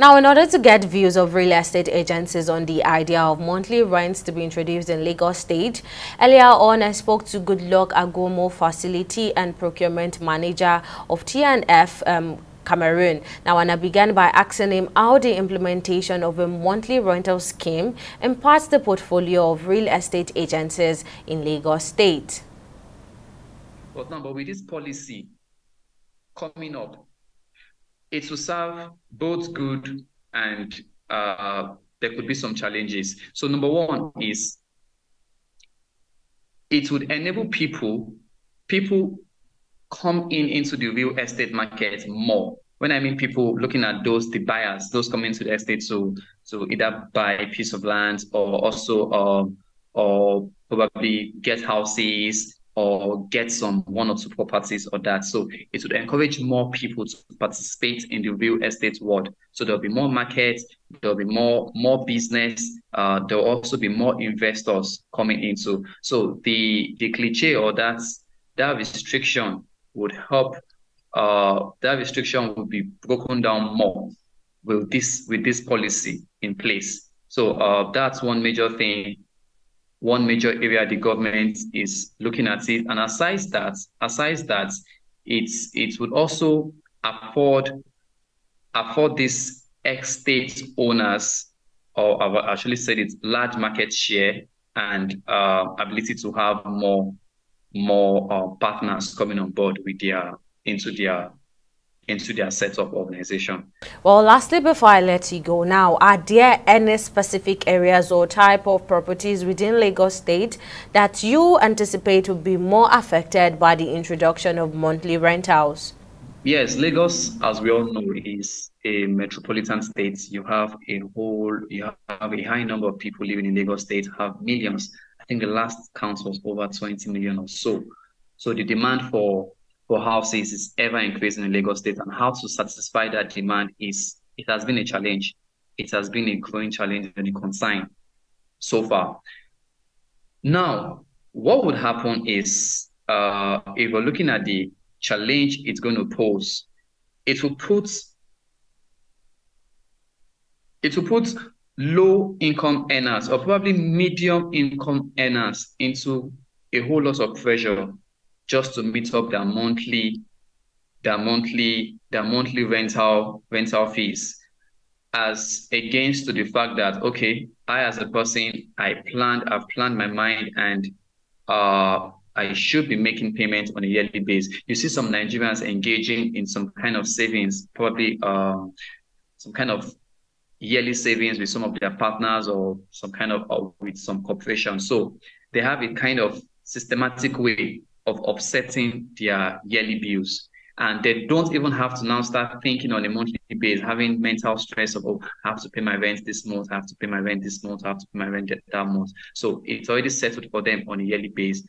Now, in order to get views of real estate agencies on the idea of monthly rents to be introduced in Lagos State, earlier on I spoke to Goodluck Agomuo, Facility and Procurement Manager of TNF Cameroon. Now, and I began by asking him how the implementation of a monthly rental scheme impacts the portfolio of real estate agencies in Lagos State. But with this policy coming up, it will serve both good and there could be some challenges. So number one is it would enable people come into the real estate market more. When I mean people, looking at the buyers, those coming to the estate to either buy a piece of land or also or probably get houses or get one or two properties or that. So it would encourage more people to participate in the real estate world. So there'll be more markets, there'll be more business, there'll also be more investors coming into. So the cliche or that restriction would help. That restriction would be broken down more with this policy in place. So that's one major thing. One major area the government is looking at it, and aside that, it would also afford these estate owners, or I actually said it's large market share and ability to have more partners coming on board with into their setup organization. Well, lastly, before I let you go now, are there any specific areas or type of properties within Lagos State that you anticipate will be more affected by the introduction of monthly rentals? Yes, Lagos, as we all know, is a metropolitan state. You have a high number of people living in Lagos State, have millions. I think the last count was over 20 million or so. So the demand for houses is ever increasing in Lagos State, and how to satisfy that demand it has been a challenge. It has been a growing challenge and a concern so far. Now, what would happen is if we're looking at the challenge it's going to pose, it will put low income earners or probably medium income earners into a whole lot of pressure just to meet up their monthly rental fees, as against to the fact that, okay, I as a person, I've planned my mind, and I should be making payments on a yearly basis. You see some Nigerians engaging in some kind of savings, probably some kind of yearly savings with some of their partners or some kind of with some corporation. So they have a kind of systematic way of offsetting their yearly bills, and they don't even have to now start thinking on a monthly basis, having mental stress of, oh, I have to pay my rent this month, I have to pay my rent this month, I have to pay my rent that month. So it's already settled for them on a yearly basis.